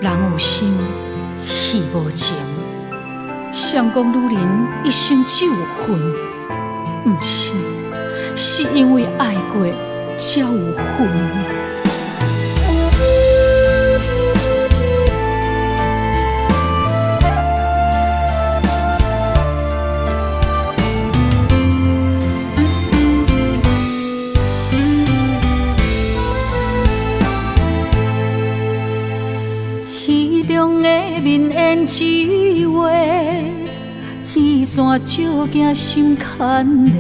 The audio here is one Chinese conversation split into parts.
人有心，戏无情。谁讲女人一生只有恨？不是，是因为爱过才有恨。戏中的面演一话，戏线照镜心牵连。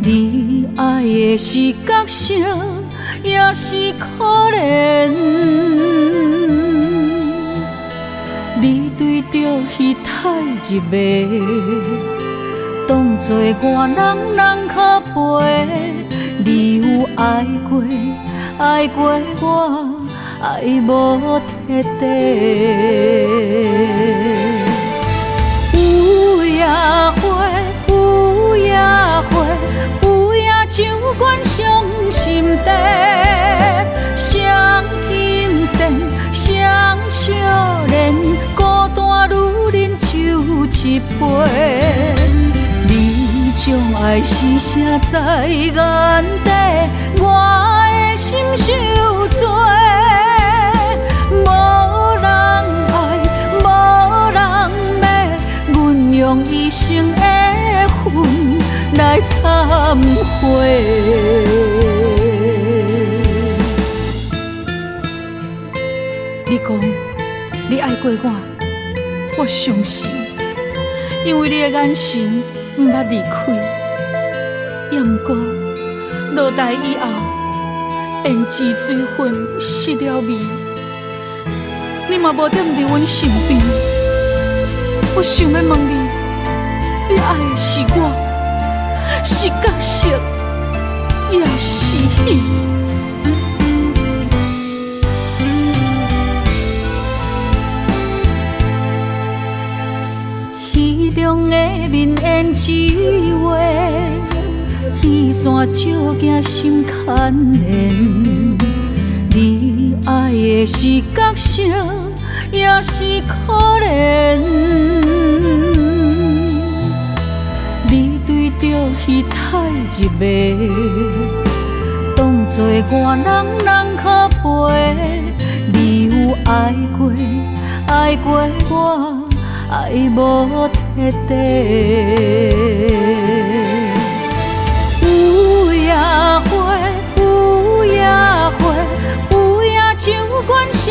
你爱的是角色，也是可怜。你对着戏太入迷，当作我人可陪。你有爱过，爱过我。爱无彻底，有夜花，有夜花，有夜酒馆伤心地，双心线，双少年，孤单女人酒一杯。你将爱是写在眼底，我的心受罪。用一生的恨来忏悔。你讲你爱过我，我相信，因为你的眼神不捌离开。也不过落台以后，胭脂水粉失了味，你嘛无踮伫阮身边。我想要问你，你爱的是我，是角色，也是戏。戏中的面演一话，戏线照镜心牵连。你爱的是角色，也是可怜。你对着戏太入迷，当作我人可陪。你有爱过，爱过我，爱无彻底。有夜花，有夜花，有夜酒馆伤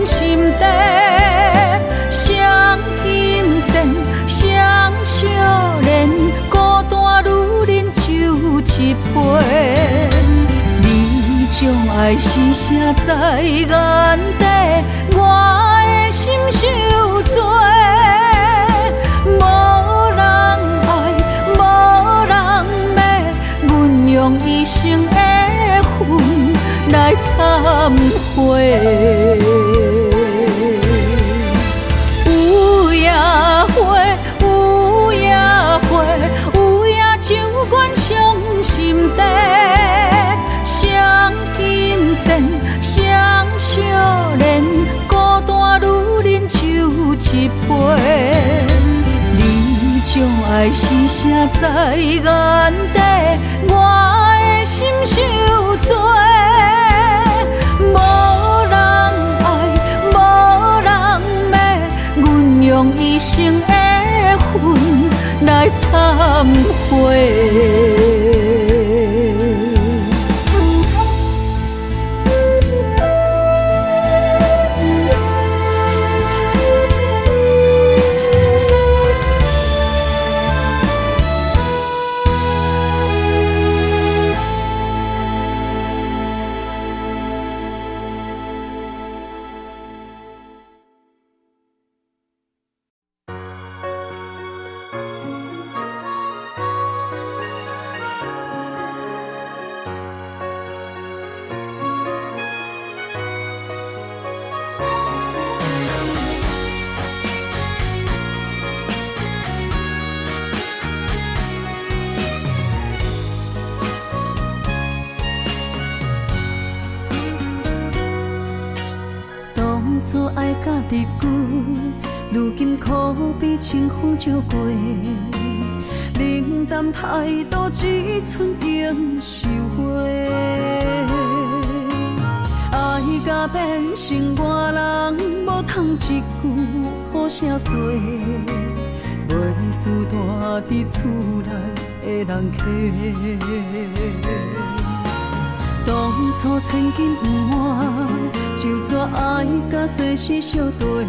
心地。双心线，双少年，孤单女人酒一杯。你将爱是写在眼底，我的心受罪。无人爱，无人骂，阮用一生的恨来忏悔。心底双心线，双少年，孤单女人酒一杯。你将爱是写在眼底，我的心受罪。无人爱，无人骂，阮用一生的恨来忏悔。初爱甲伫久，如今可比清风照过。冷淡态度只剩永收回，爱甲变成外人，无通一句好声说，袂输大伫厝内的人客。当初千金不换，就怎爱甲世事相对？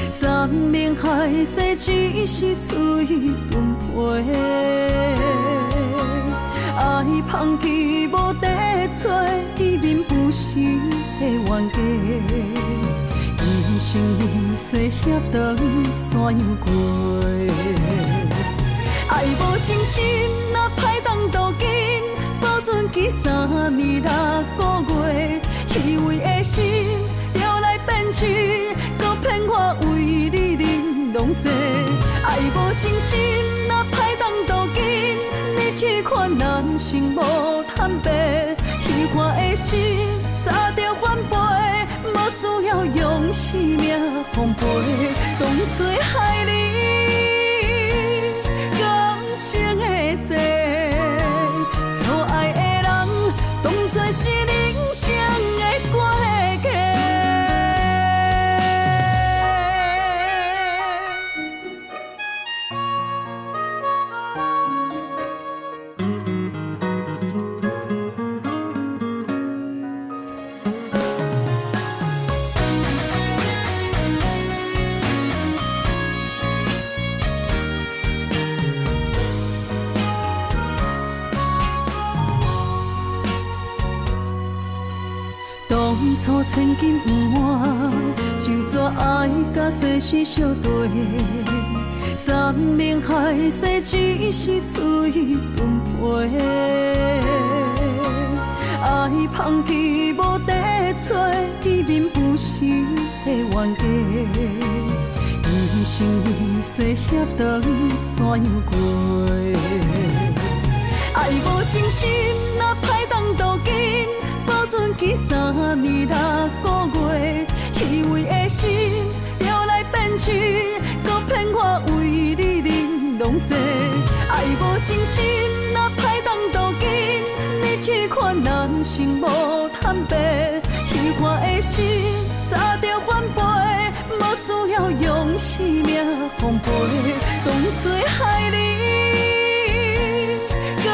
山盟海誓只是嘴顿皮，爱放弃无地找，见面不是的冤家。一生一世遐长怎样过？爱无真心，若歹当渡尽，保存记3年6个月，虚伪的心摇来变真，搁骗我为你玲珑色。爱无真心，若歹当渡尽，你这款人生无坦白，虚幻的心早着反背，无需要用生命奉陪，当作害你感情的债。错爱的人，当作是人生的过客。当初千金不换，就怎爱甲世事相对？山盟海誓只是嘴顿皮，爱放弃无地找，见面不是的冤家。一生一世遐长怎样过？爱无真心，若歹当渡尽，保存记3年6个月，虚伪的心摇来变真，搁骗我为你玲珑色。爱无真心，若歹当渡尽，你这款人生无坦白，虚幻的心早着反背，无需要用生命奉陪，当作害你感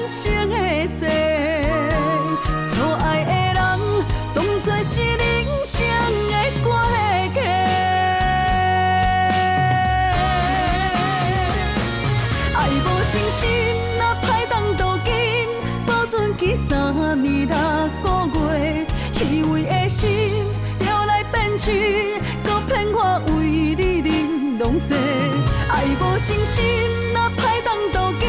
情的债。错爱的人，当作是人生的过客。爱无真心，若歹当渡尽，保存记3年6个月，虚伪的心摇来变真，搁骗我为你玲珑色。爱无真心，若歹当渡尽，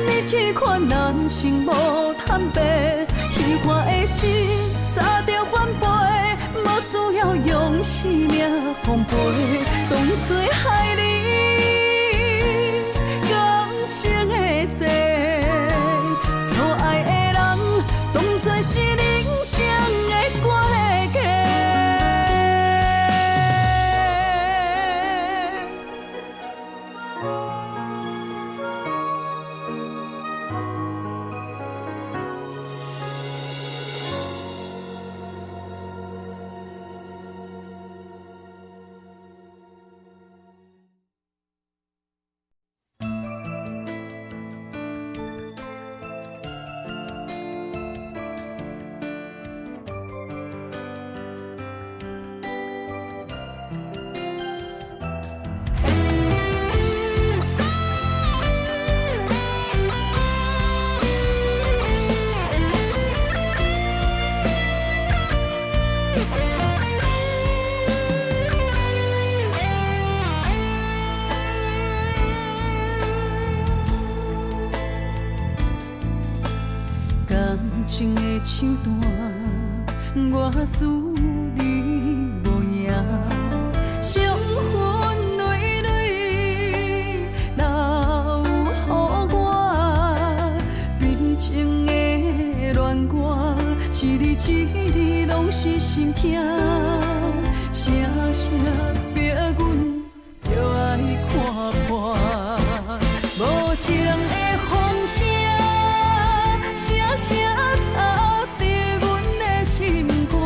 你这款人生无坦白，虚幻的心早着反背，无需要用生命奉陪，当作害你感情的债。错爱的人，当作是人生的过客。情的手段，我思你无影，伤痕累累留予我，悲情的恋歌，一字一字拢是心痛。声声逼阮着爱看破，无情的风声，声声吵伫阮的心肝，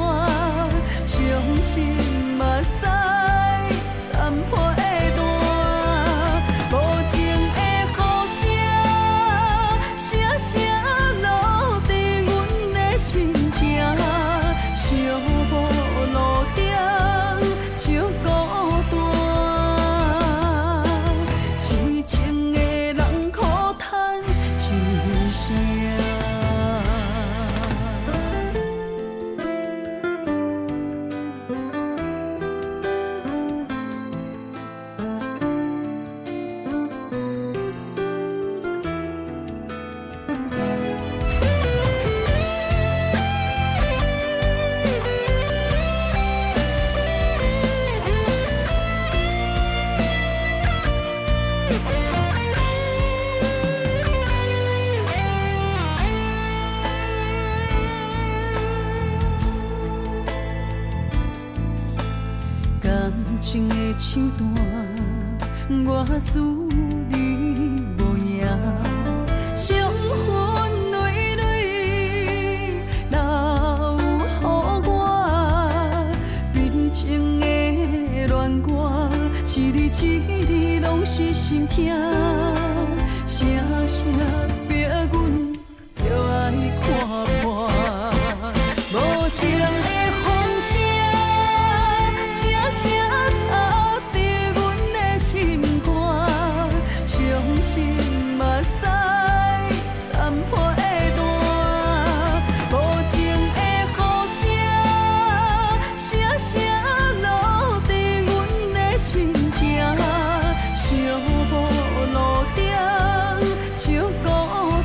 伤心目屎残破的蛋，无情的雨声，声声落伫阮的心情，寂寞路顶就孤单，痴情的人苦叹一声。感情的手段，我思你无影，伤痕累累留予我，悲情的恋歌，一字一字拢是心痛，声声逼阮着爱看破，无情的风声。声声吵伫阮的心肝，伤心目屎残破的蛋，无情的雨声，声声落伫阮的心情，寂寞路顶就孤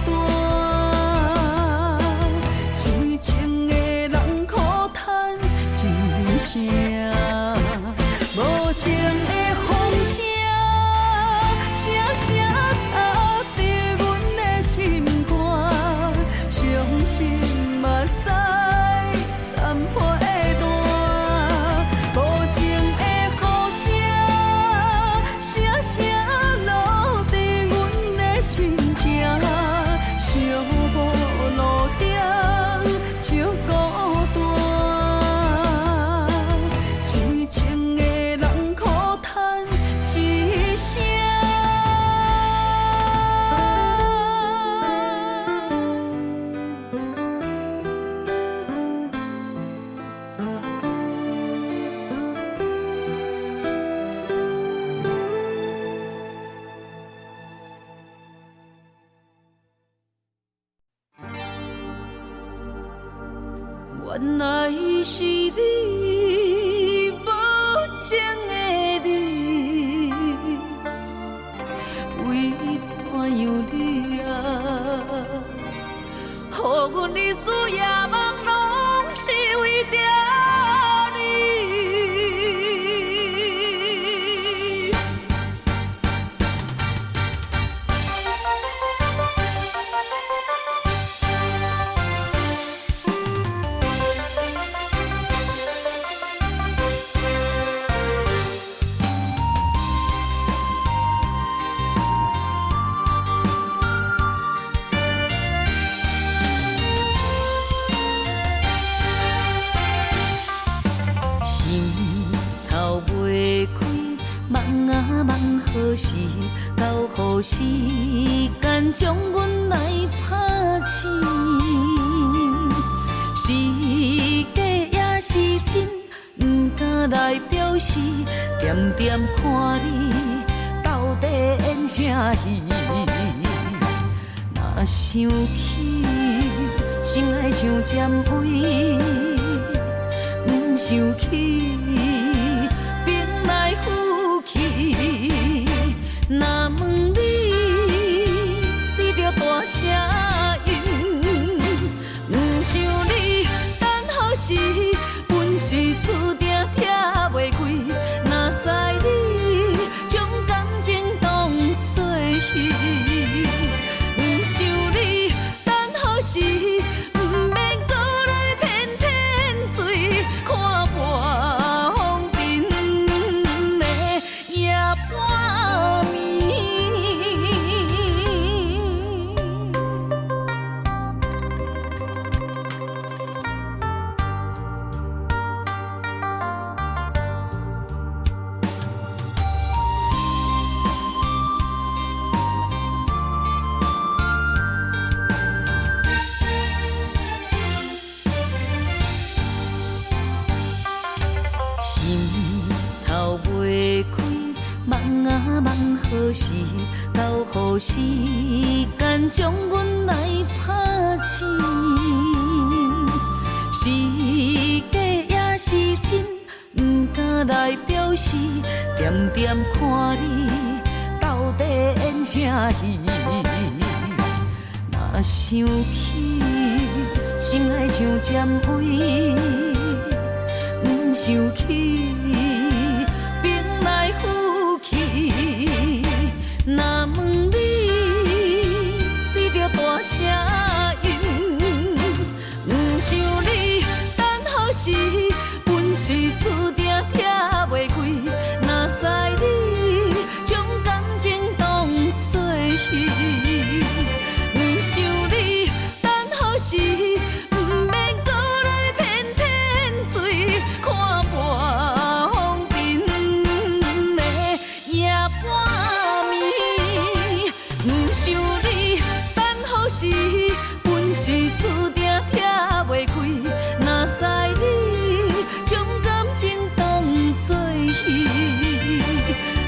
单，痴情的人苦叹一声。无情的风声，声声吵伫阮的心肝，伤心目屎残破的蛋，无情的雨声，声声落伫阮的心情，寂寞路顶就孤单，痴情的人苦叹一声。原来是你，无情的你，为怎样你啊？予阮日思夜梦，拢是为着你。何时到何时间将阮来拍醒？是假也是真，不敢来表示。点点看你到底演啥戏？若想起，心爱像尖位，不想起。若问你，你着大声应。不想你等候时，阮是注定拆袂开。若知你将感情当作戏，不想你等候时，不免搁来天天醉，看破风就是交予时间将阮来拍醒。是假也是真，不敢来表示，点点看你到底演啥戏。若想起，心爱像尖尾，不想起，兵来虎去。若问你，你着大声应，不想你等候时，本是注定听袂开。若知你将感情当作戏，不想你等候时，不免搁来天天醉，看半风尘的夜半暝。不想你等候时，本是注定听袂开。若知你将感情当作戏，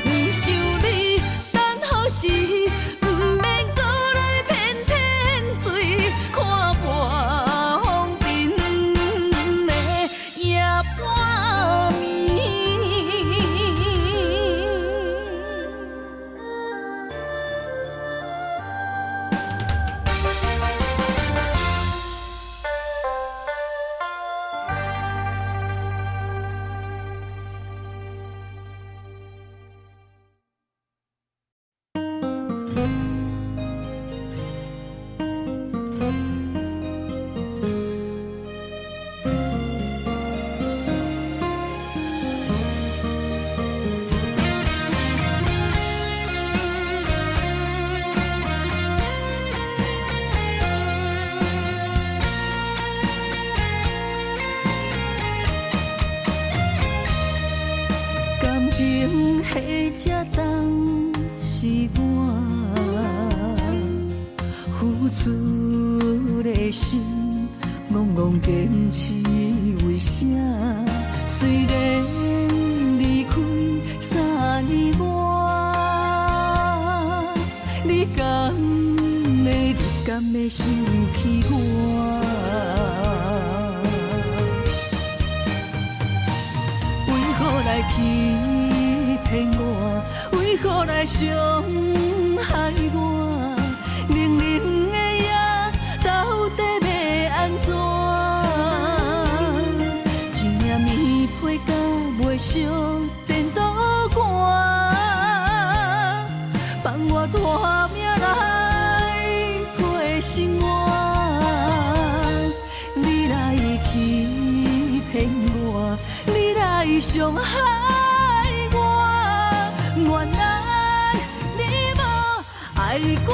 不想你等候时，不免搁来天天醉，看半风尘的夜半暝。感情迄只重是我付出的心，戆戆坚持为啥？虽然离开3年外，你敢会想起我？为何来欺骗我？为何来伤害我？冷冷的夜，到底要安怎？一领棉被甲袂烧电刀寒，放我拖命来过生活。你来欺骗我，你来伤害我，原来你无爱过我。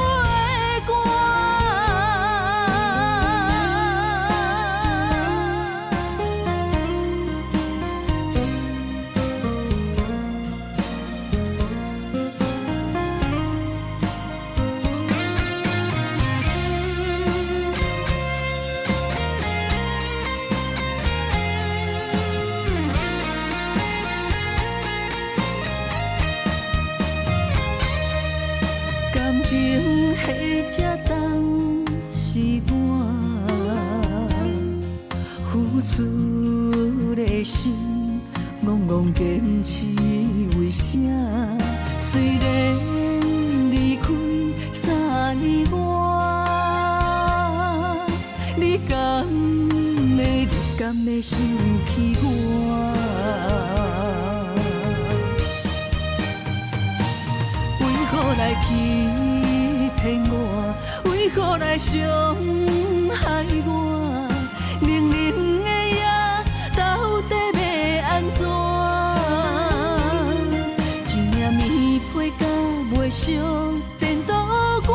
感情迄只重是我付出的心，戆戆坚持为啥？虽然离开3年外，你敢会想起我？为何来欺骗我？为何来伤害我？冷冷的夜，到底要安怎？一领棉被甲袂烧电刀寒，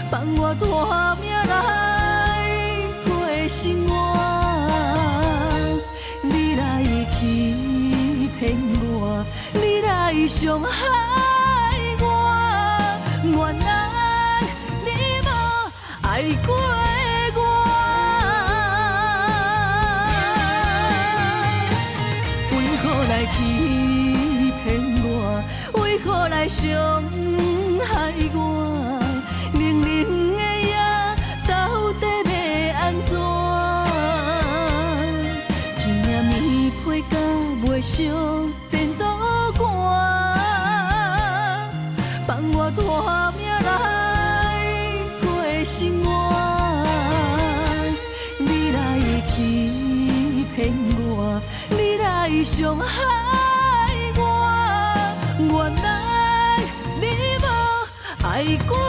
放我拖命来过生活。你来欺骗我，你来伤害我，原来你无爱过我。为何来欺骗我？伤害我，冷冷的夜到底要安怎？一领棉被甲袂烧电倒寒，放我拖命来过生活。你来欺骗我，你来伤害我，原来你无爱过我。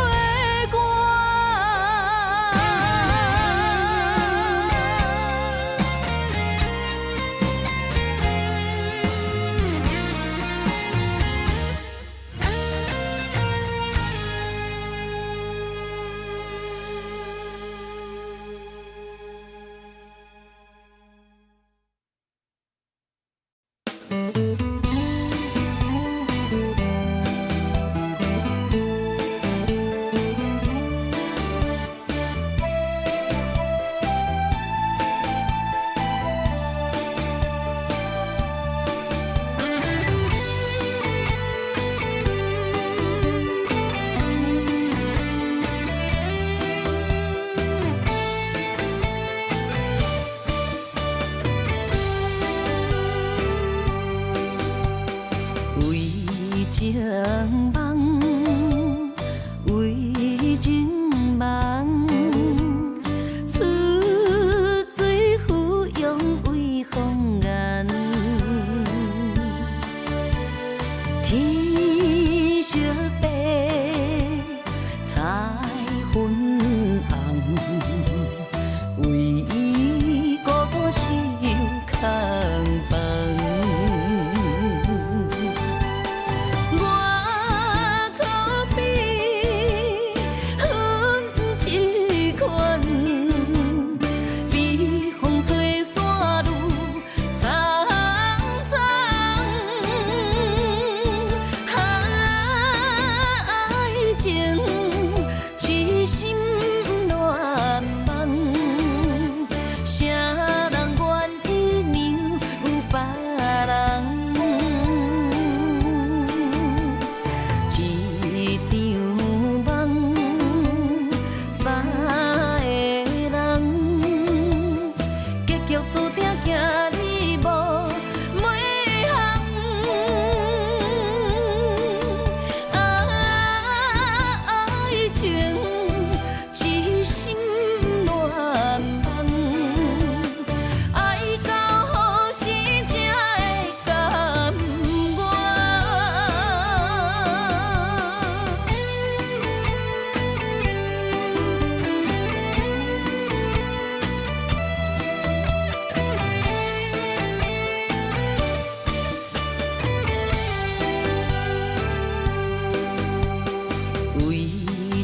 情梦，为情梦，出水芙蓉为风眼，天色白，彩云红，为伊孤单守空房。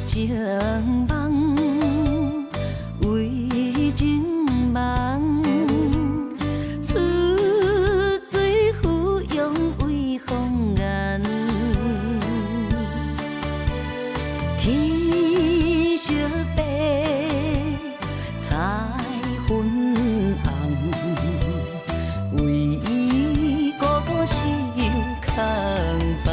情梦，为情梦，出水芙蓉为风眼，天色白，彩云红，为伊孤单守空房。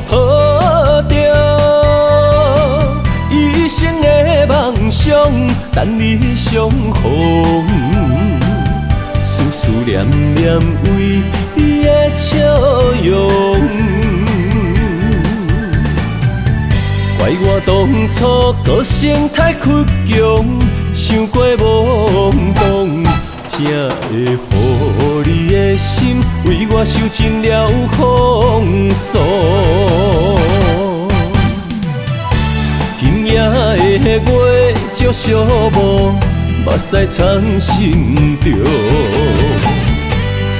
抱着一生的梦想，等你相逢。思思念念为伊的笑容，怪我当初个性太倔强，想过懵懂，才会予你的心为我受尽了风霜。今夜的月照寂寞，目屎藏心中。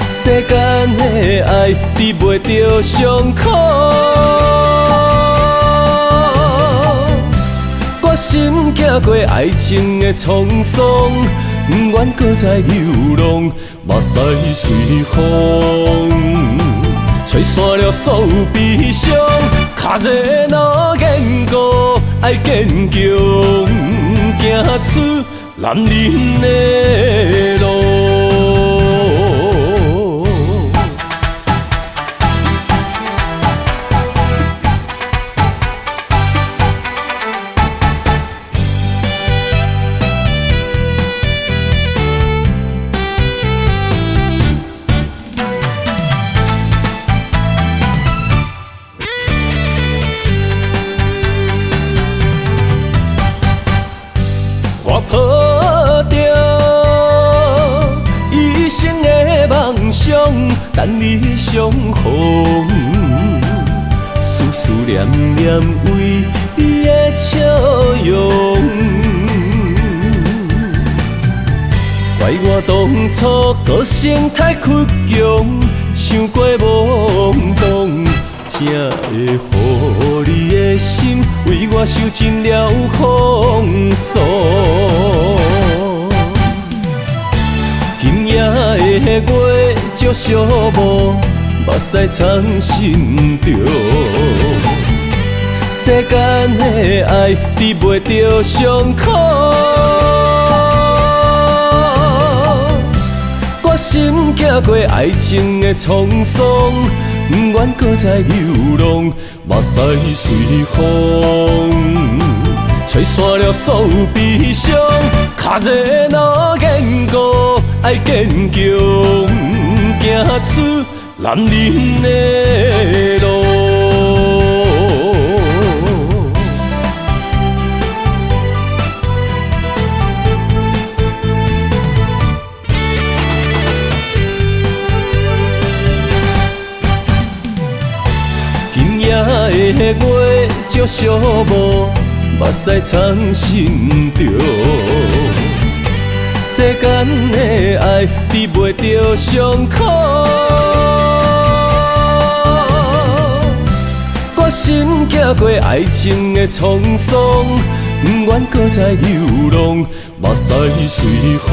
世间的爱治袂着伤苦，我心行过爱情的沧桑，不愿搁再流浪，目屎随风，吹散了所有悲伤。脚热若坚固，爱坚强，行出男人的路。我抱着一生的梦想，等你相逢。思思念念为伊的笑容，怪我当初个性太倔强，想过懵懂，才会予你的心为我受尽了风霜。今夜的月照寂寞，目屎藏心中。世间的爱治袂着伤苦，我心行过爱情的沧桑，不愿搁再流浪，目屎随风，吹散了所有悲伤。脚热若坚固，爱坚强，行出男人的路。今夜的月照寂寞，目屎藏心中。世间的爱治袂着伤苦，我心行过爱情的沧桑，不愿搁再流浪，目屎随风，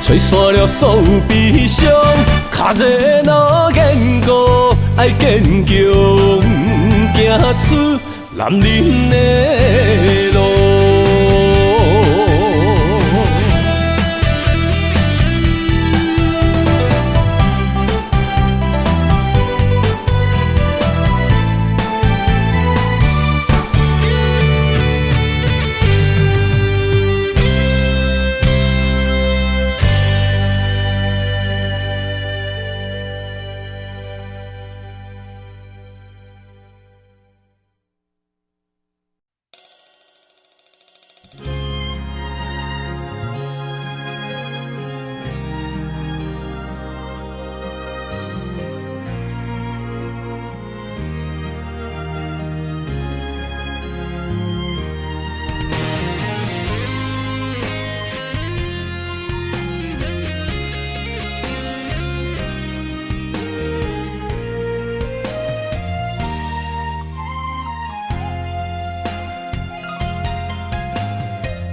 吹散了所有悲伤。脚热若坚固，爱坚强，行出男人的路。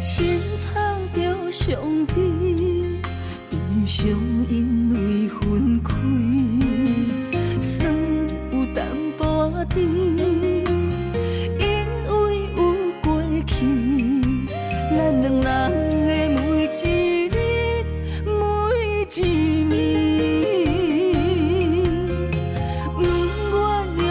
心藏着伤悲，悲伤因为分开，酸有淡薄甜，因为有过去，咱两人的每一日每一暝，不愿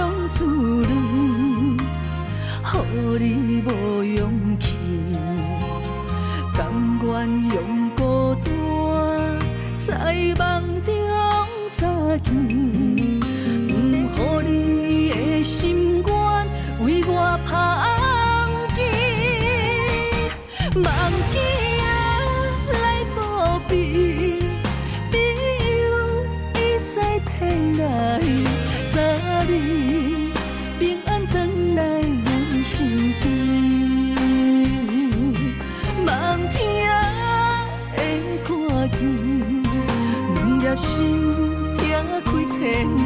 平安回来阮身边。望天的看见，两粒心拆开千里。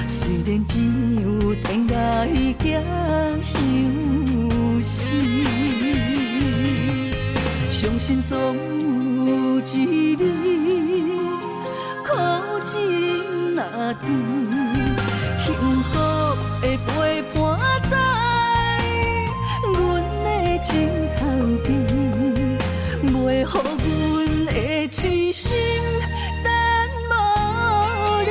虽然只有天涯行相思，相信总有一日，苦尽若甜，幸福的陪伴在阮的枕头边，袂予阮的痴心等无你。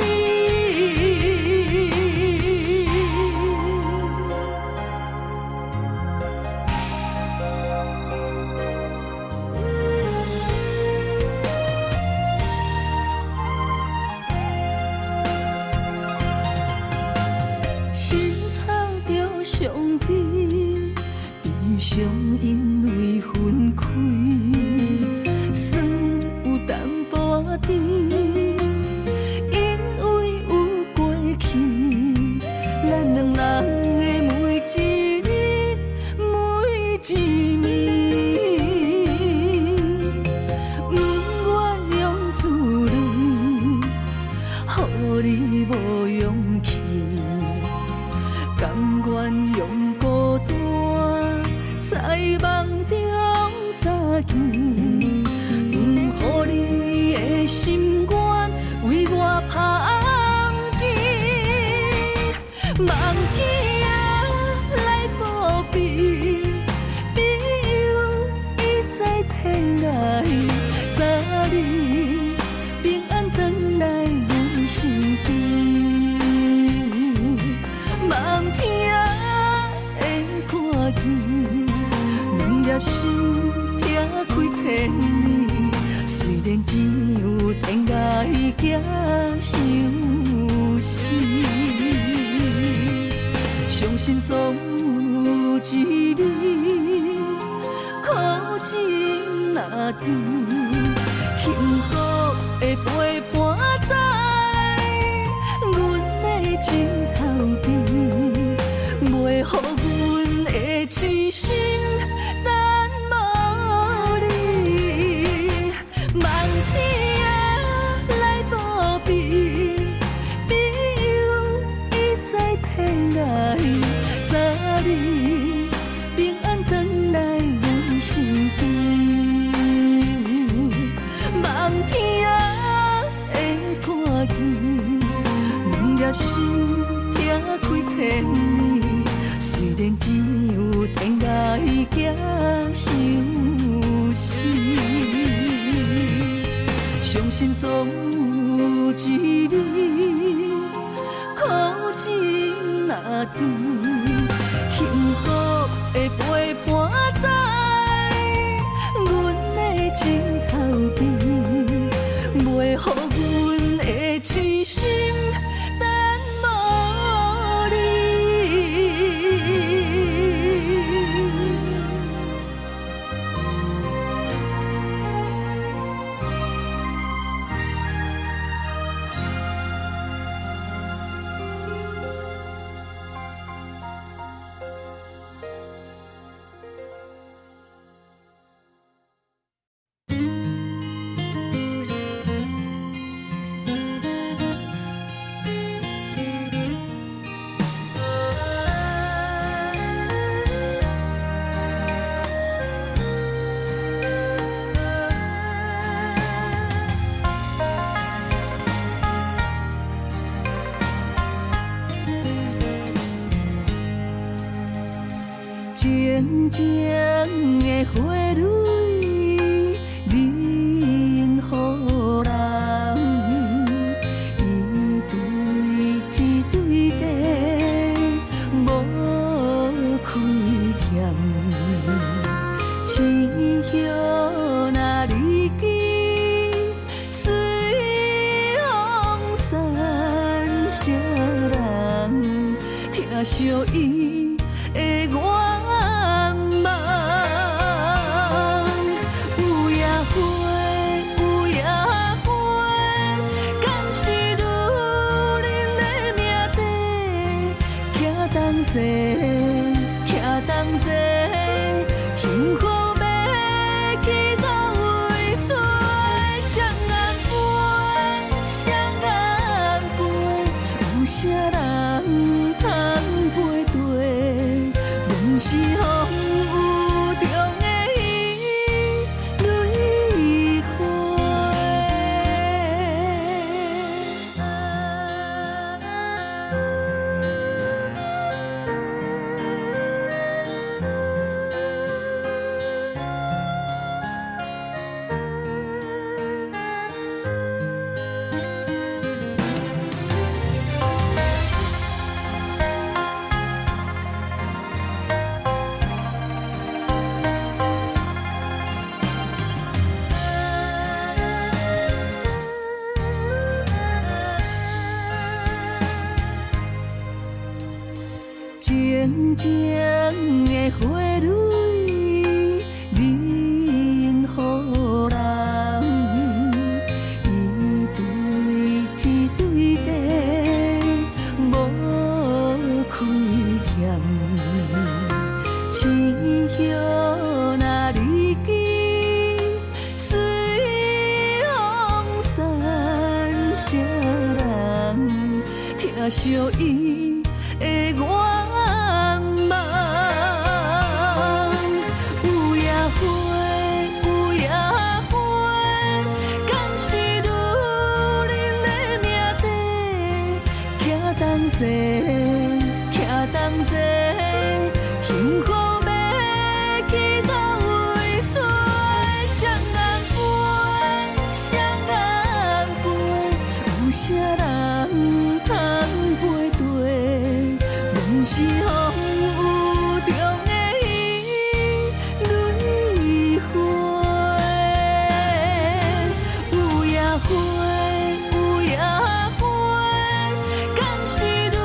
伤悲，悲伤因为分开，酸有淡薄仔甜，因为有过去，咱两人的每一日每一暝，不愿用自泪，予你无勇气。甘愿用孤单，在梦中相见，不予你的心愿为我芳记。望天来保庇，庇佑已在天涯，早日平安回来阮身边。望天的看见，两粒心拆开千里。虽然只有天涯行相思，相信总有一日，苦尽若甜，幸福的陪伴在阮的枕头边。袂予阮的痴心等无你，望天来保庇，庇佑已在天涯，早日平安回来阮身边。望天的看见，两粒心拆开千里。虽然只有天涯行相思，相信总有一日，苦尽若甜，幸福的陪伴在阮的枕头边，袂予阮的痴心等无你。静静的花蕊，任予人伊对天对地无亏欠，痴叶若离去，随风散，谁人听惜伊的愿望？有野花，有野花，敢是女人的命题？坐，徛同坐，幸福要去倒位找？双眼飞，双眼飞，有啥人通陪对？阮是风雨中的伊蕊花。静静的花蕊，任予人，伊对天对地无亏欠。青叶若离枝，随风散，谁人疼惜伊的愿望？有野花，有野花，敢是女人的命题？徛同坐，徛同坐，幸福要去倒位找？双眼飞，双眼飞，有啥人通陪对？阮是风雨中的伊蕊花。有野花，有野花，敢是女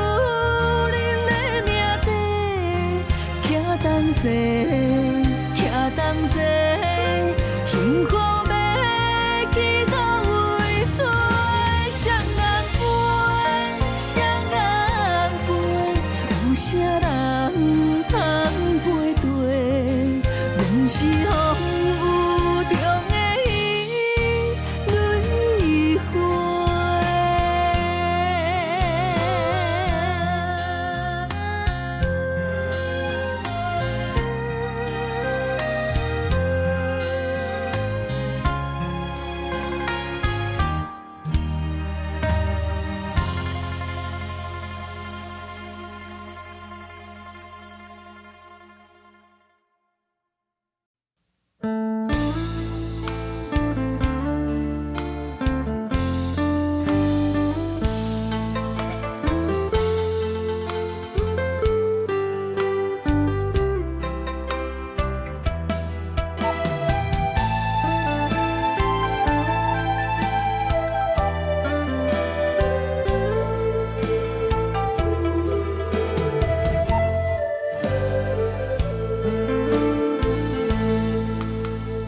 人的命题？徛同坐，徛同坐，幸福要去倒位找？双眼飞，双眼飞，有啥人通陪对？阮是风雨中的伊蕊花。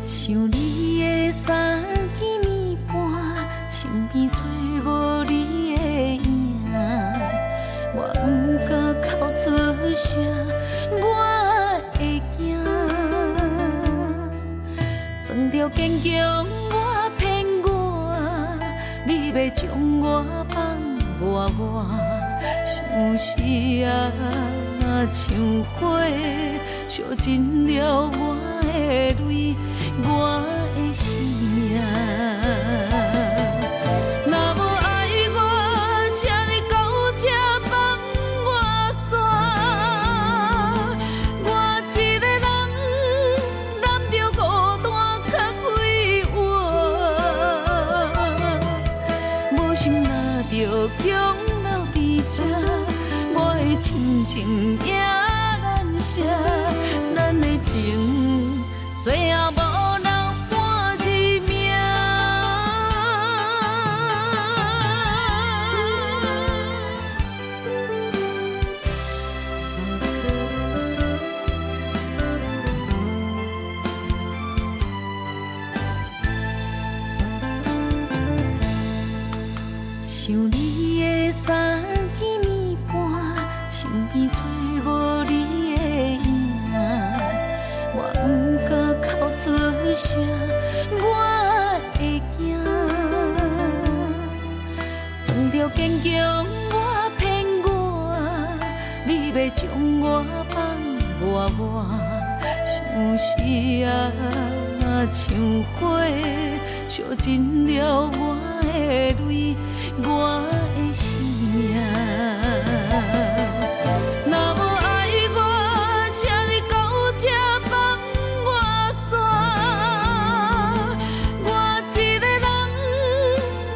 想你的三更暝半，身边找无你的影，我不敢哭出声，我会惊。装着坚强，我骗我，你要将我放外，想是啊，像火烧尽了我的泪。我的生命，若无爱我，请你到这放我煞。我一个人揽着孤单较快活，无心拿着强留伫这，我的亲情也难舍，咱的情最后无。想你的三更暝半，身边找无你的影，我不敢哭出声，我会惊。装着坚强，我骗我，你要将我放外外，想死啊，像火烧尽了我的泪，我的生命。若无爱我，请你到这放我煞。我一个人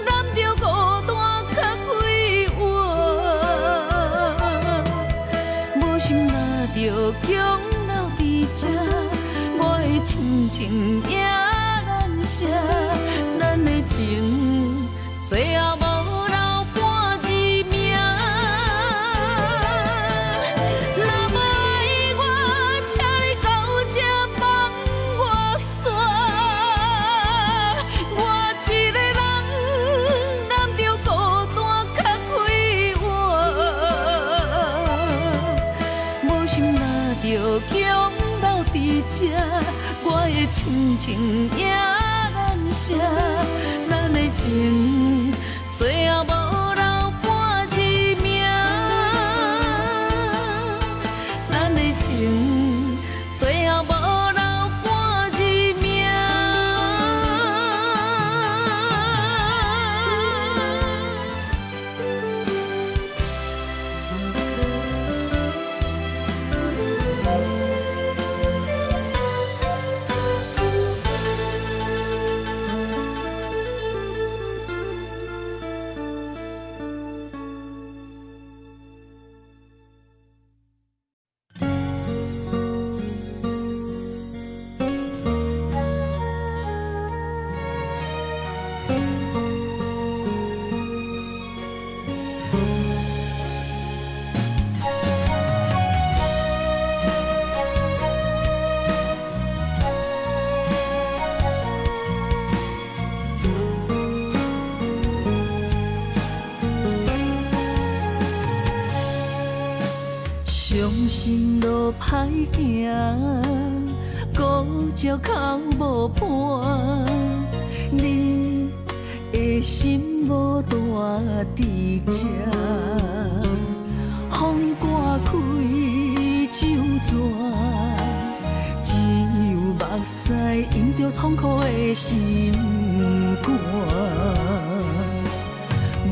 揽着孤单较快活，无心若着强留伫这，我的亲情也难舍，咱的情最后无留半字名。若无爱我，请你到这放我煞。我一个人揽着孤单较快活，无心若着强留伫这，我的亲情也难舍，咱的情最后无留半字名，咱的情最后无留半字名。伤心路歹行，孤寂哭无伴，你的心无大伫这，风刮开酒泉，只有目屎淹着痛苦的心肝。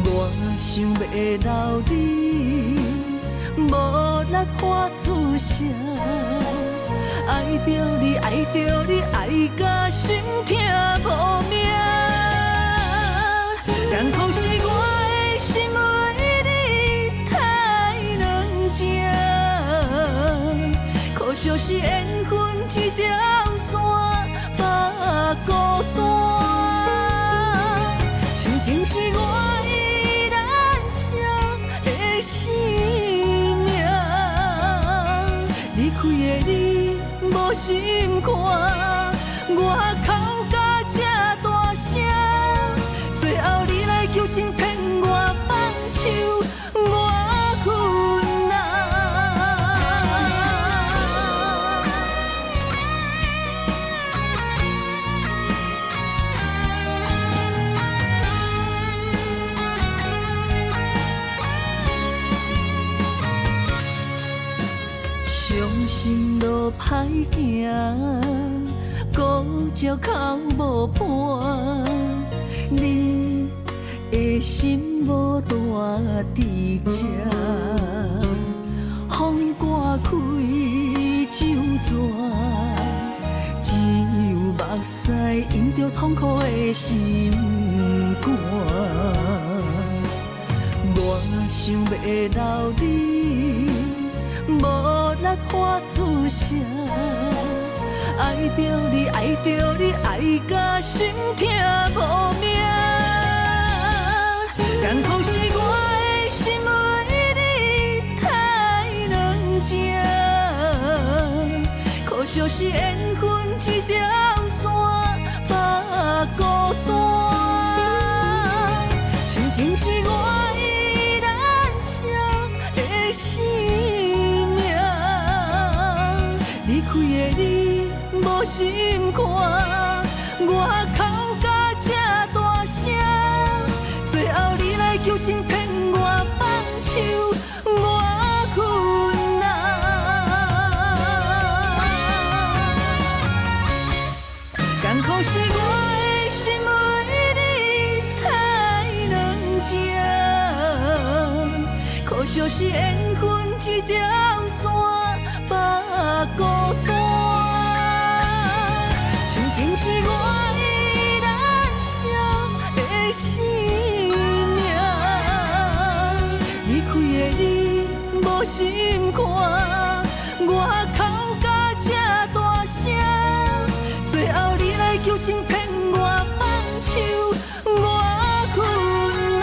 我想要留你，无力发出声，爱着你，爱着你，爱甲心痛无命。然后是我的心为你太软情，可惜是缘分一条线把孤单，亲情是我依然想的生命。离开的你无心看，我哭甲这大声，最后你来求情骗我放手，我困难。伤心路歹行，孤寂哭无伴，你的心无大伫这，风刮开酒泉，只有目屎淹着痛苦的心肝。我想要留你，无力发出声，爱着你，爱着你，爱甲心痛无命。然后是我的心为你太软情，可惜是缘分一条线把孤单，亲情是我依然想的生无心看，我哭甲这大声，最后你来求情骗我放手，我困难。艰苦是我的心为你太软情，可惜是缘分一条线把孤单。亲情是我的燃烧的生命，离开的你无心看，我哭甲这大声，最后你来求情骗我放手，我困难。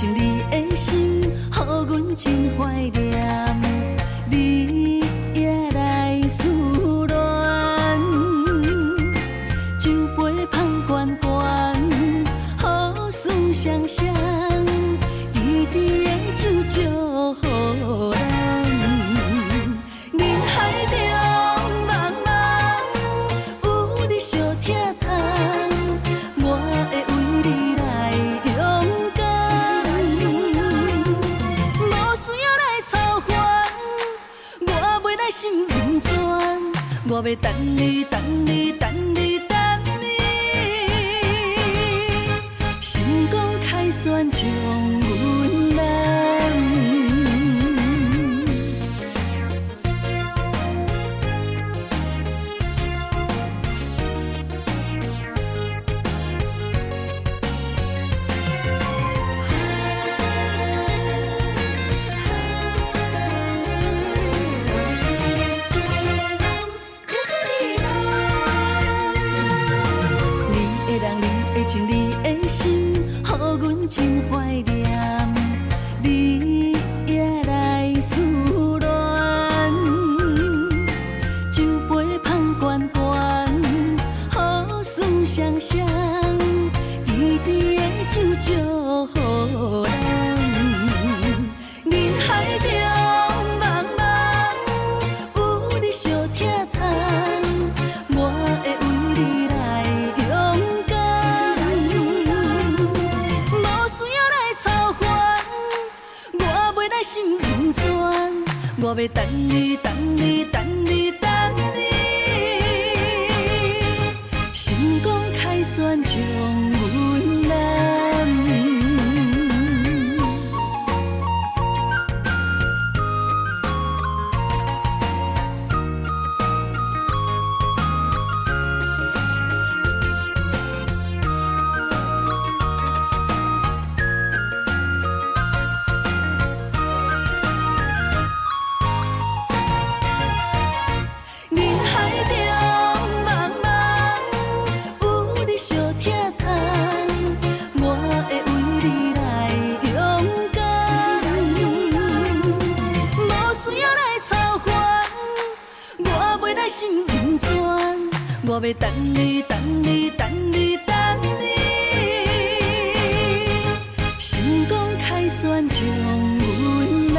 你的心，予阮真怀念，你也来思恋，酒杯捧悬悬，好事双双，甜甜的酒祝福咱。人海中茫茫，有你相疼痛，我会为你来勇敢。心不全，我要等你，等你，等你，等你，心光开旋将阮难。情你的心，予阮真怀念，你也来思恋，酒杯捧悬悬，好事双双，甜甜的酒祝福咱。人海中茫茫，有你相疼痛，我会为你来勇敢。心不全，我要等你，等你，等你，等你，心光开旋将阮难。心不全，我要等你，等你，等你，等你，心光开旋将阮难。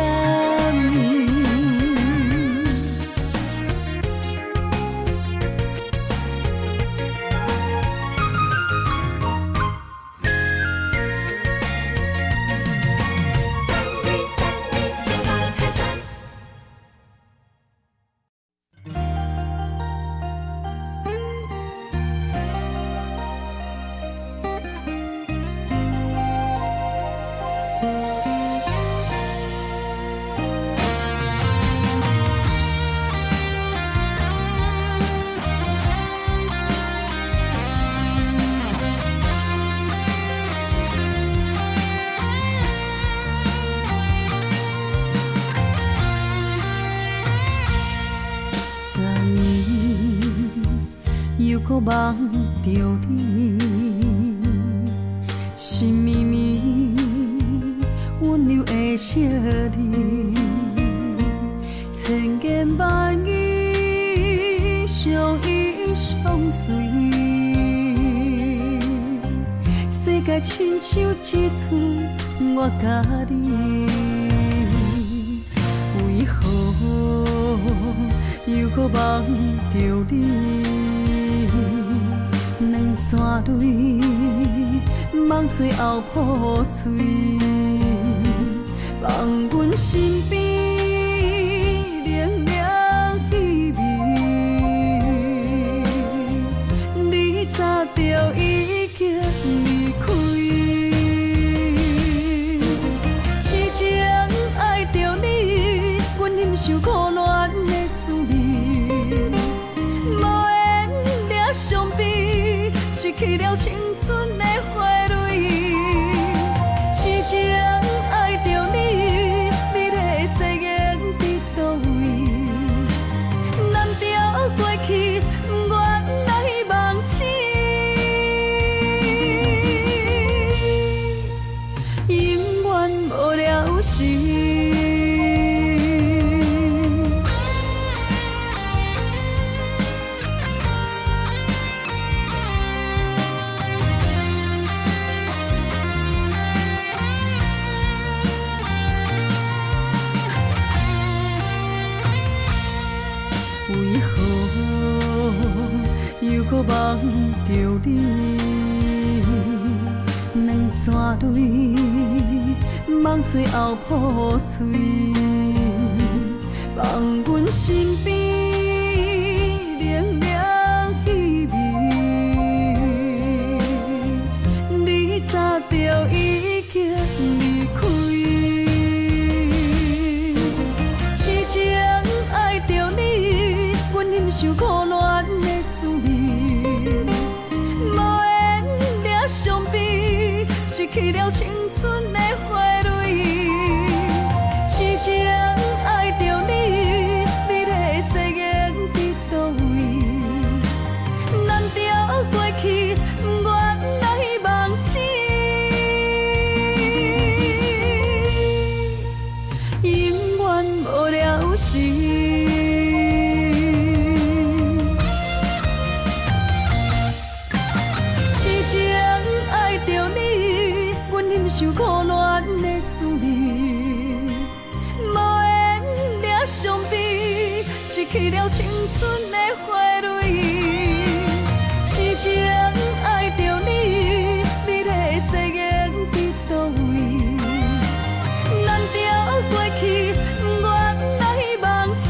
搁梦着你，心绵绵温柔的笑脸，千言万语相依相随，世界亲像一寸我甲你，为何又搁梦着你？两串泪，梦最后破碎，望阮身边凉凉气味，你早就已经离开。痴情爱着你，阮忍受苦恋的滋味，无缘俩伤悲，失去了青春的花蕊。痴情爱着你，美丽的誓言伫倒位？难调过去，不愿来忘记，永远无了时。为何又搁梦着你？两串泪，梦最后破碎，望阮身边凉凉气味，你早就已经离开。痴情爱着你，阮忍受苦恋的滋味，无缘俩伤悲，失去了青春的花蕊。痴情爱着你，美丽的誓言伫倒位？难调过去，不愿来忘记，永远无了时。痴情爱着你，阮忍受苦恋的滋味，无缘俩伤悲，失去了青春的花蕊。痴情爱着你，美丽的誓言伫倒位？难调过去，不愿来忘记，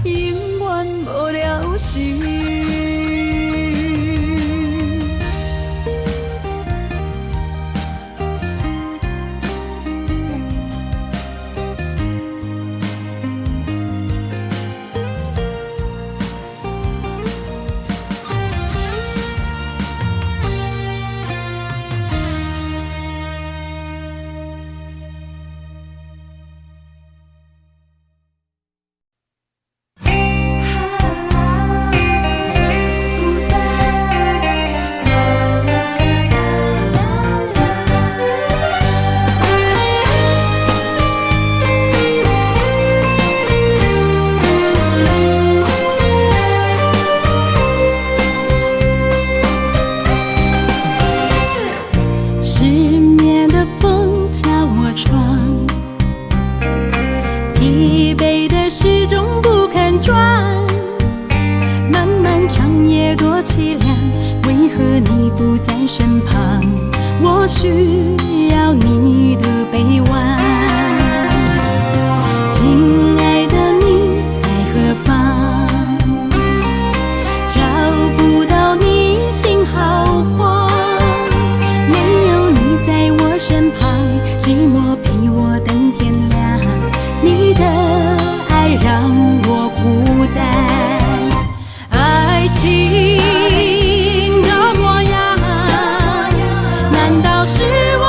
永远无了时。失眠的风敲我窗，疲惫的时钟不肯转，漫漫长夜多凄凉，为何你不在身旁？我需要你的臂弯，亲爱的你在何方？找不到你心好慌，没有你在我身旁，寂寞陪我等天亮，你的爱让我孤单。爱情的模样，难道是我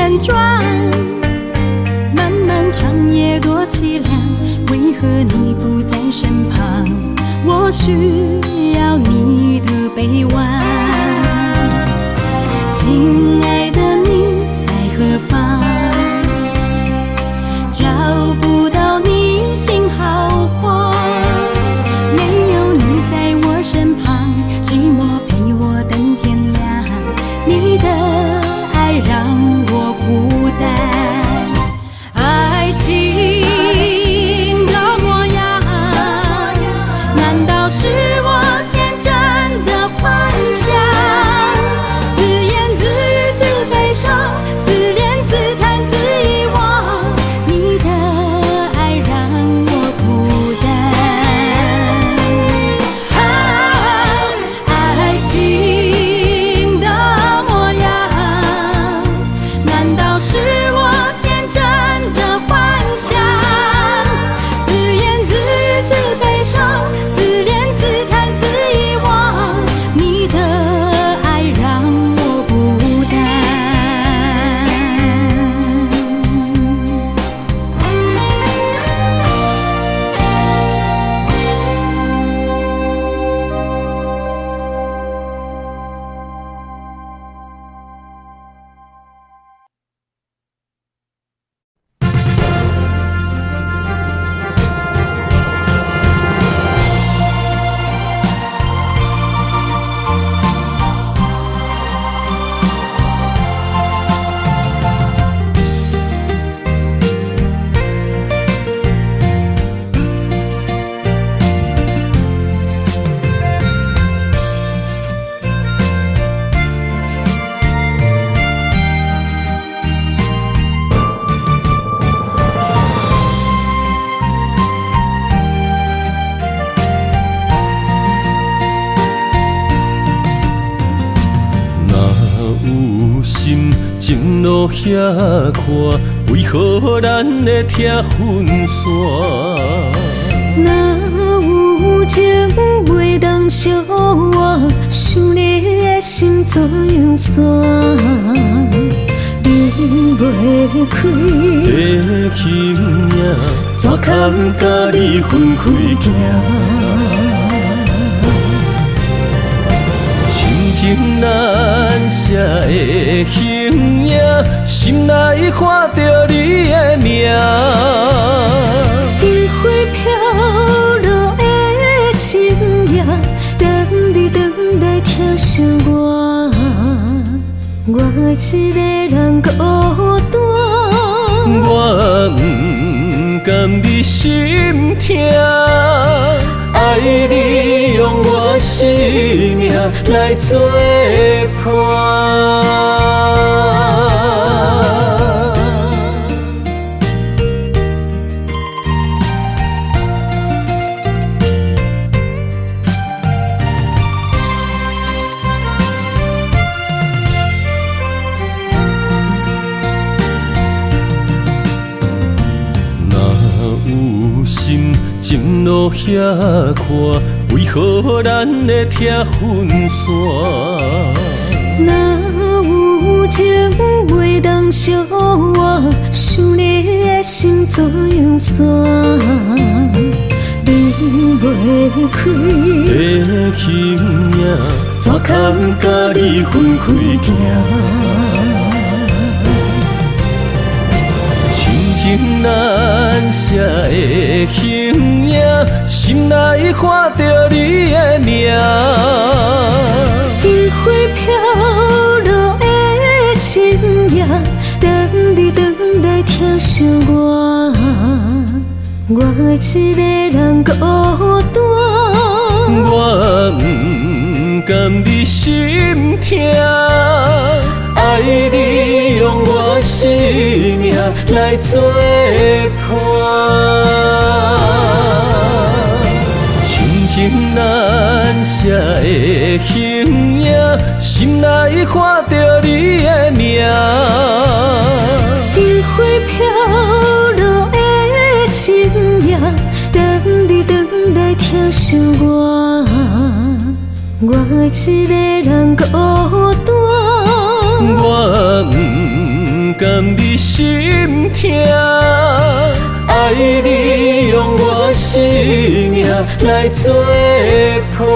旋转。漫漫长夜多凄凉，为何你不在身旁？我需要你的臂弯。亲爱的，你在何方？找不到你心好慌。没有你在我身旁，寂寞陪我等天亮。你的爱让我孤单。爱情的模样，难道是我天真的幻想？自言自语自悲伤，自怜自叹自遗忘。你的爱让我孤单。爱情的模样，难道是我天真的幻想？自言自语自悲伤，自怜自叹自遗忘。你的爱让我孤单。情路遐宽，为何咱会听分散？若有情袂当相换，想你的心怎样散？离袂开的形影，怎堪甲你分开行？情难舍的形影，心内看着你的名。余晖飘落的情影，等你等待疼惜我，我一个人孤单。我不甘你心痛。爱你用我生命来作伴。情路遐宽，为何咱会听分散？若有情袂当相换，想你的心怎样散？离袂开的形影，怎堪甲你分开行？情难舍的形影，心内看着你的名。余晖飘落的情影，等你等待疼惜我，我一个人孤单。我不甘你心痛。爱你用我生命来作伴。情难舍的形影，心内看着你的名。余晖飘落的情影，等你等待疼惜我，我一个人孤单。我不甘你心痛，爱你用我生命来作伴。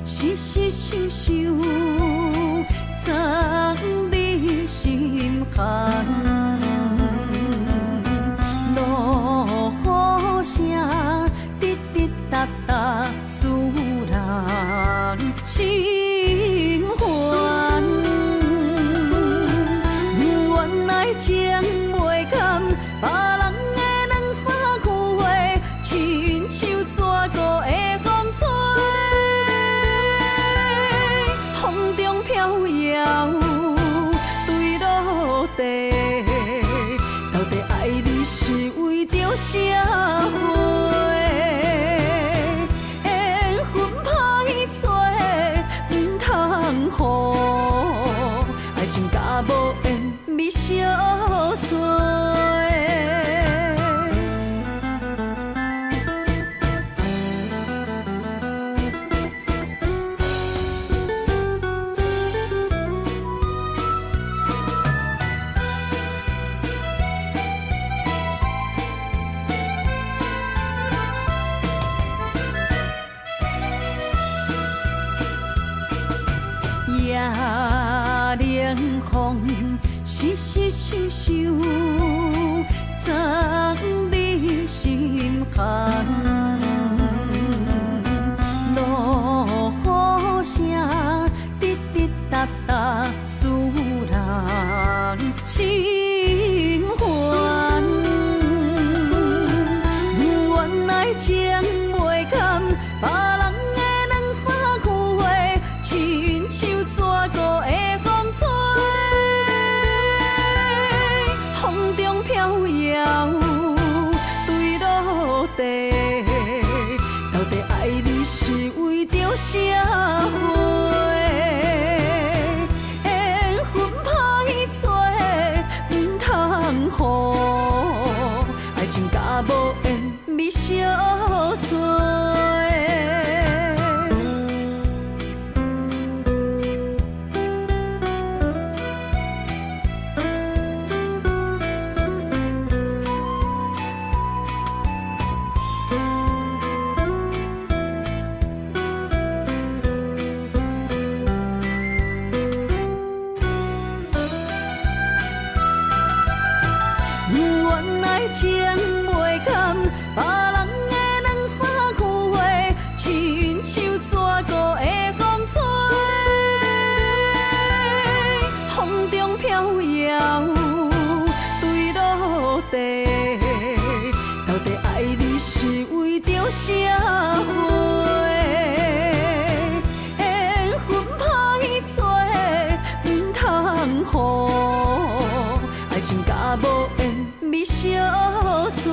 细细想想，藏你心坎。落雨声，滴滴答答，使人心烦。原来情袂堪，别人的两三句话，亲像蛇孤的风吹。风中飘摇，坠落地。到底爱你是为着社会？缘分歹找，唔通予爱情甲无缘咪相随。夜冷风，细细想想，藏你心坎。落雨声，滴滴答答，使人心烦。原来情袂堪，别人的两三句话，亲像蛇孤的风吹。风中飘摇，坠落地。到底爱你是为着社会？缘分歹找，唔通予爱情甲无缘咪相随。原来情袂堪，别人的两三句话，亲像蛇孤的风吹。风中飘摇，坠落地。到底爱你是为着社会？缘分歹找，唔通予爱情甲无缘咪相随。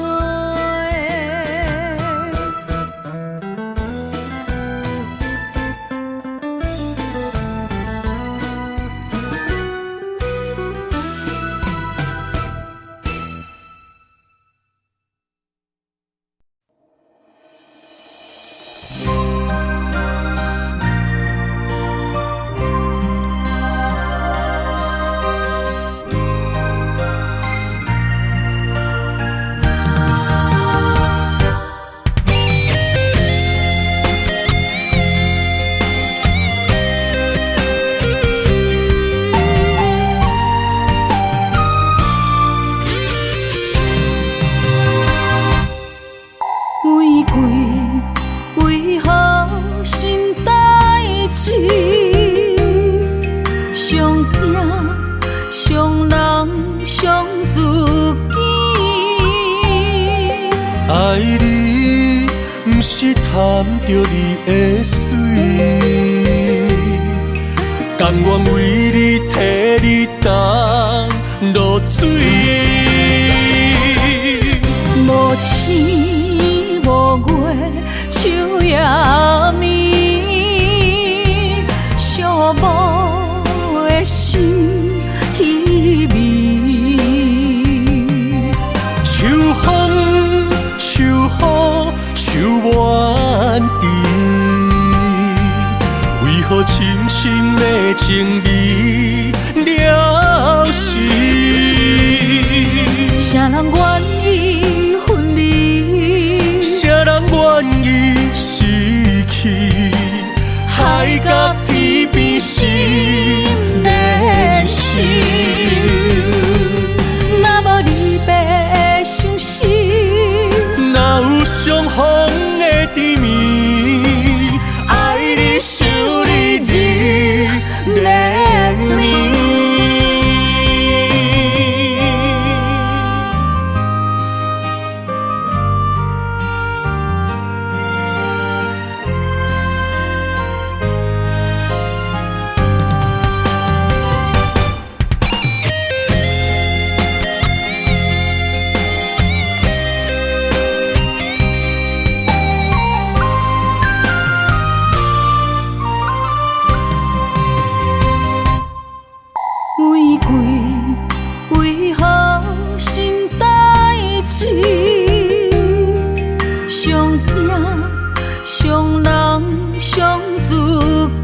爱你，不是贪着你的水，甘愿为你替你担落水。无星无月，秋夜暝，寂寞的心稀微。秋风，秋雨，秋怨滴，为何深深的情义了时？啥人愿意分离？谁人愿意失去？海角天边心连心。若无离别伤心，哪有相逢的甜蜜？爱你想你日连绵。玫瑰为何心代志？上惊上人上自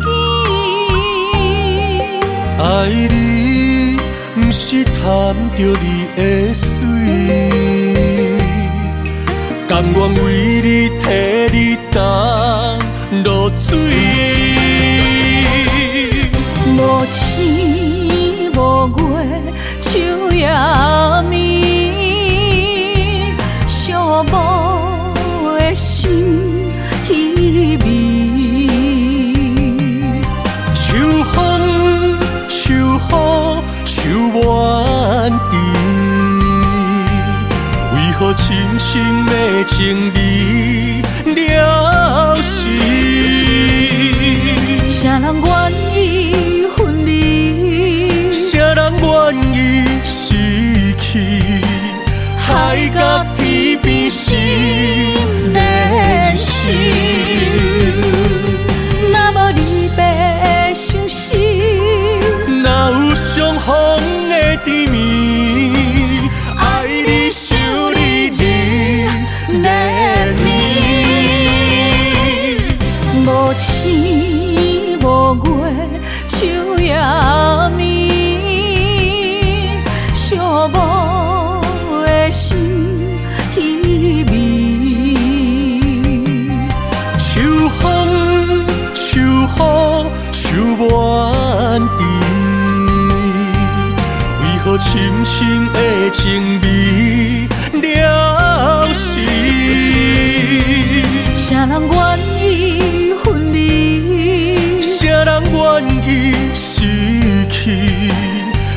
己。爱你，不是贪着你的水，甘愿为你替你担落水。无星无月，秋夜暝，寂寞的心稀微。秋风，秋雨，秋怨滴，为何深深的情义了时？啥人愿意分离？谁人愿意失去？海角天边心连心。若无离别伤心，哪有相逢的甜蜜？爱你想你日连绵。无星无月，秋夜暝，寂寞的心稀微。秋风，秋雨，秋怨滴，为何深深的情味了时？啥人愿意分离？谁人愿意失去？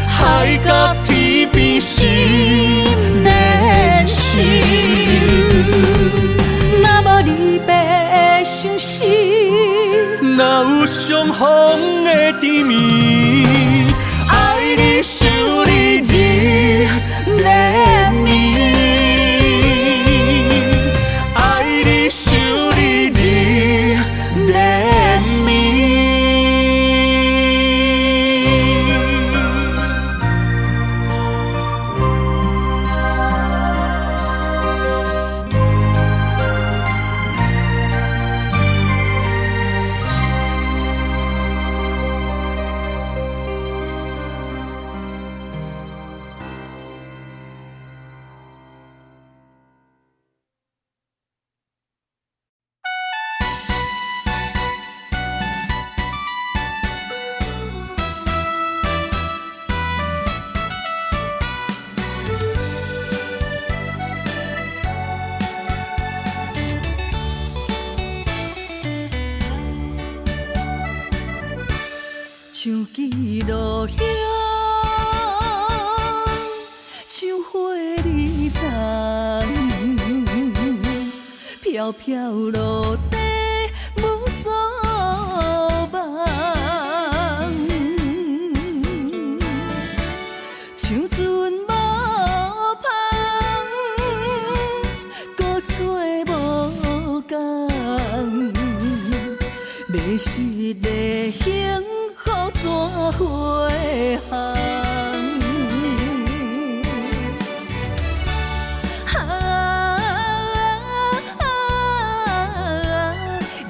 海角天边心连心。若无离别伤心，哪有相逢的甜蜜？爱你想你日连绵。爱你想你日连绵。像枝落叶，像花儿残。飘飘落地无所望，像船无帆，搁找无共，迷失的幸福怎回航？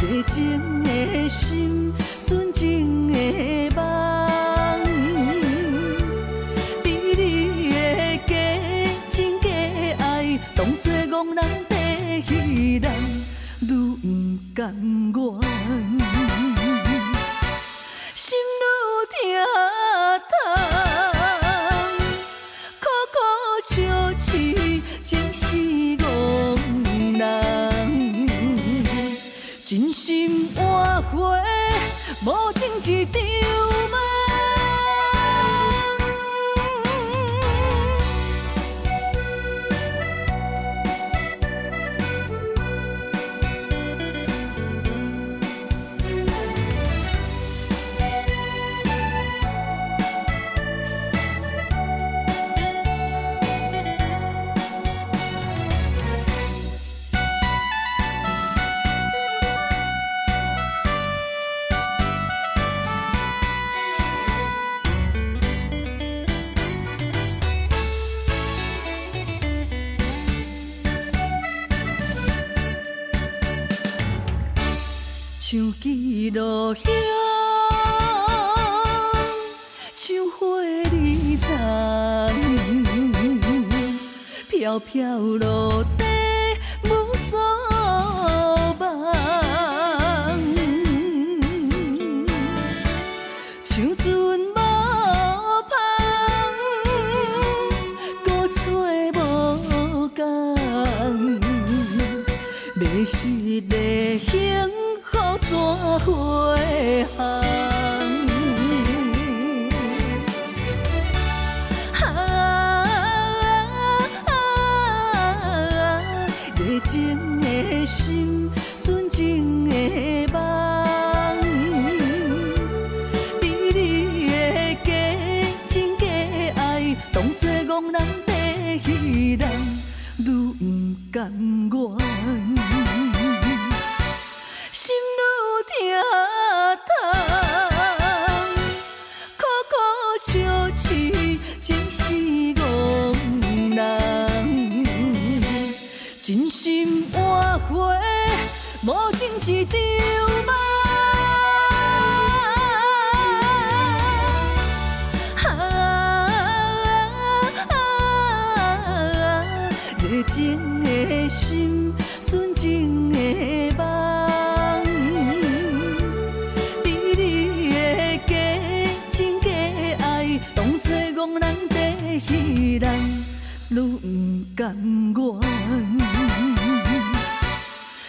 热情的心，纯情的梦，比你的假情假爱，当作憨人在戏人，愈不甘愿，心愈疼痛，苦苦笑痴，情是憨人。真心换回无情一场梦。像记录遐，像花儿丛，飘飘落地无所望，像船无帆，搁找无共，迷失的幸福怎回航？热情的心，纯情的梦，比你的假情假爱，当作憨人在戏人，愈不甘愿。心愈疼痛，苦苦笑痴，情是憨人。真心换回无情一场梦。热情的心，纯情的梦，比你的假情假爱，当作憨人在戏人，愈不甘愿，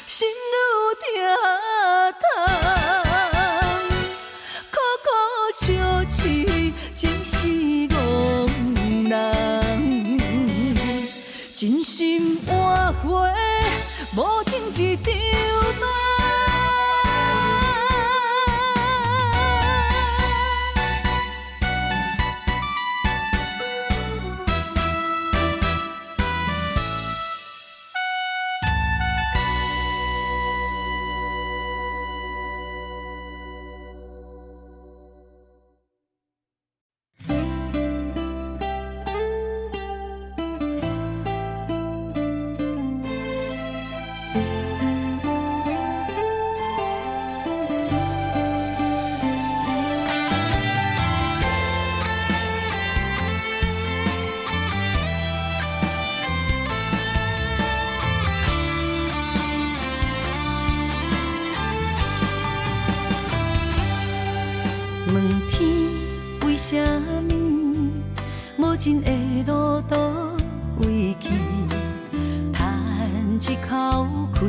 心愈疼痛，苦苦笑痴，情是憨人。真心换回无情一场梦。问天为什么无情的路途为去，叹一口气，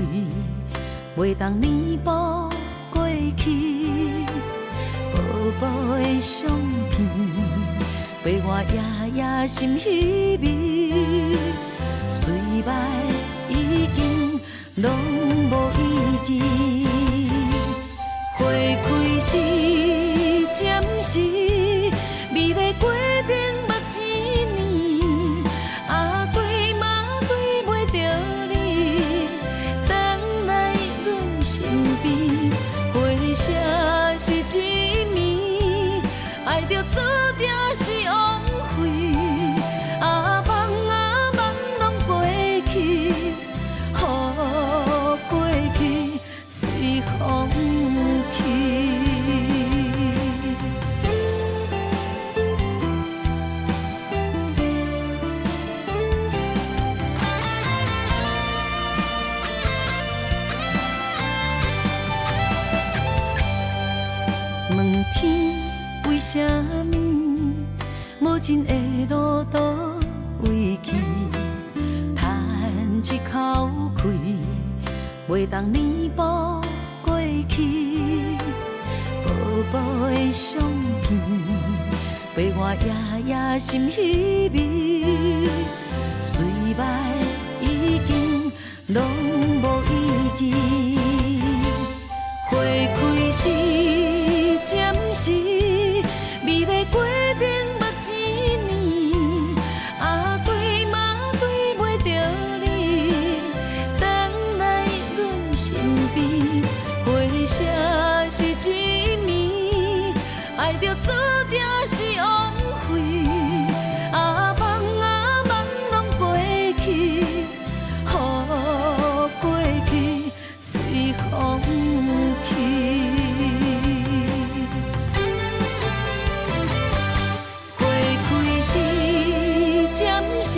袂当弥补过去。薄薄的相片，陪我夜夜心稀微，岁月已经拢真的路倒位去，叹一口气，袂当弥补过去。薄薄的相片，陪我夜夜心稀微，虽然已经拢无意义。花开时暂时，美丽过程目一年，啊对嘛对袂着你，等来阮身边，回声是一暝，爱着注定是枉费，啊梦拢过去，予过去随风去。花开时暂时，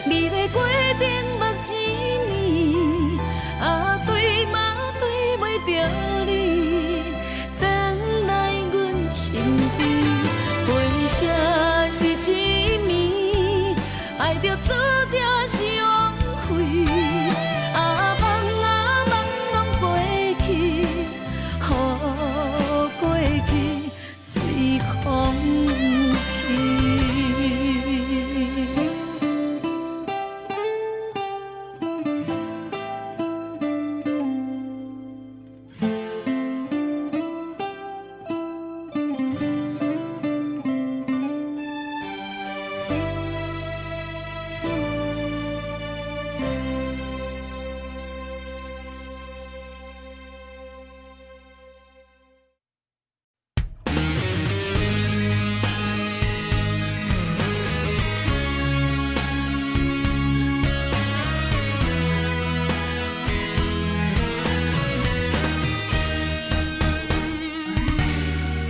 美丽过程目一年，啊对嘛对袂着你，等来阮身边，回声是一暝，爱着注定是枉费，啊梦拢过去，予过去随风去。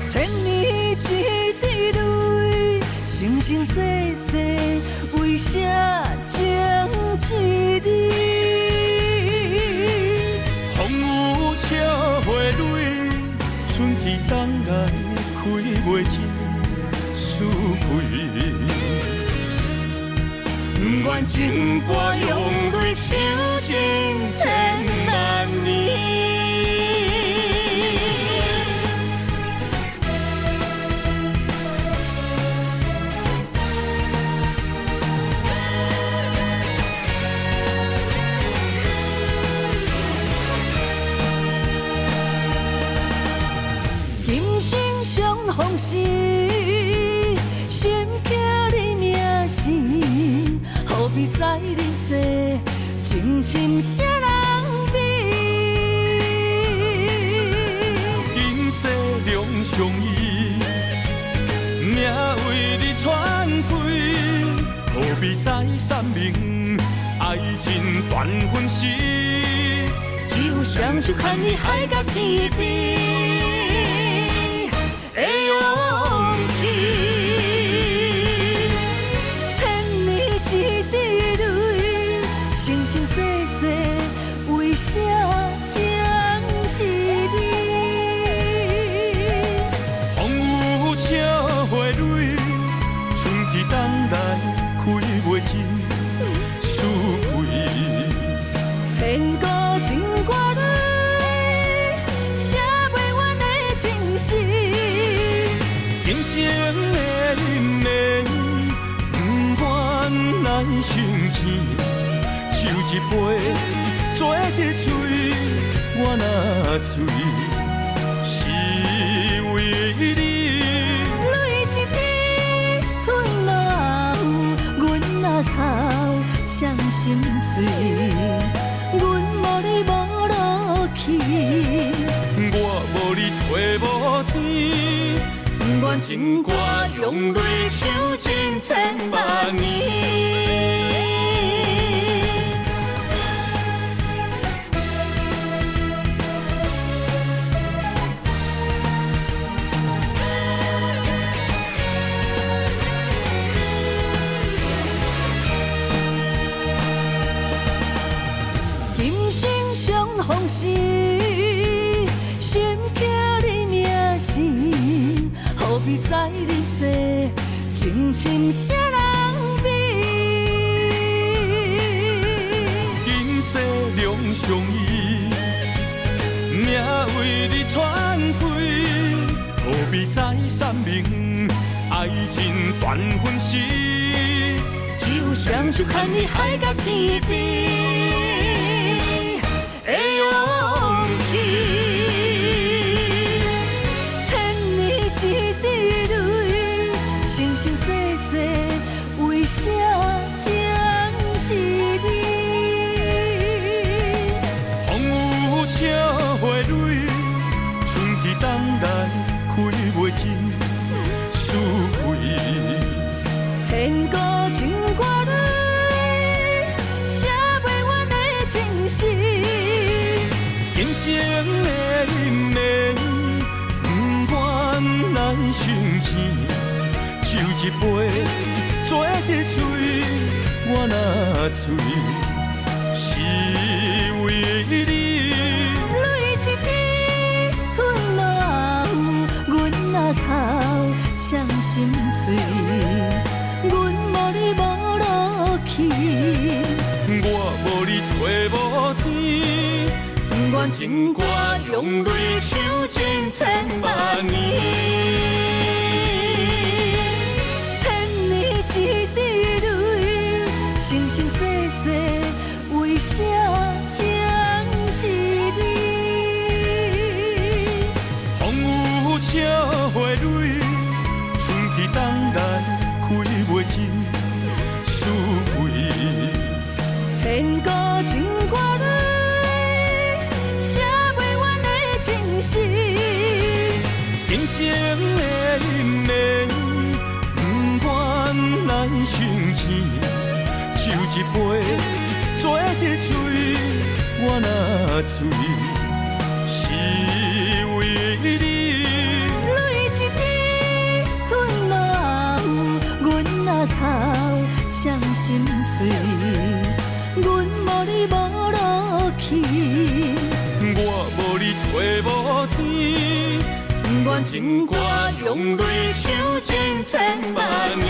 千年一滴泪，生生世世为啥情一你？风雨车花蕊，春去冬来开袂尽思开。不愿情歌用泪抽尽千万年。今生相逢时，心刻你名字，何必在你世，情深谁人比？今世两相依，命为你传开，何必再三明，爱情断分时，只有双手牵你海角天边。的勇气，千年一滴泪，生生世世为啥情一你？风雨车花蕊，春去冬来开袂尽思开。千古情歌里，写袂完的情诗。今生的忍耐，不愿来相欠，抽一杯，做一嘴，我若醉，是为你。泪一滴吞落喉，阮若头伤心碎，阮无你无路去，我无你找无天。不愿情歌用泪抽尽千万年。今生相逢时，心刻你名字，何必在你世，情真心啥人比？今世两相依，命为你传开，何必再三明？爱情断分时，只有双手牵你海角天边的勇气。千年一滴泪，生生世世为啥情一字？风雨笑花蕊，春去冬来开袂尽，思开。千古情歌里，写袂完的情诗。今生的因缘，不愿来相见，酒一杯，做一嘴，我若醉，是为你。泪一滴吞落喉，阮若哭伤心碎，阮无你无路去，我无你找无天。愿情歌用泪唱尽千万年，千年一滴泪，生生世世为啥情一字？风雨笑花蕊，春去冬来开袂尽，思归。千古情歌里，写袂完的情诗。今生的因缘，不愿来相见，酒一杯，做一嘴，我若醉，是为你。泪一滴吞落喉，阮若哭伤心碎，阮无你无路去，我无你找无天，愿情歌用泪唱尽千万年。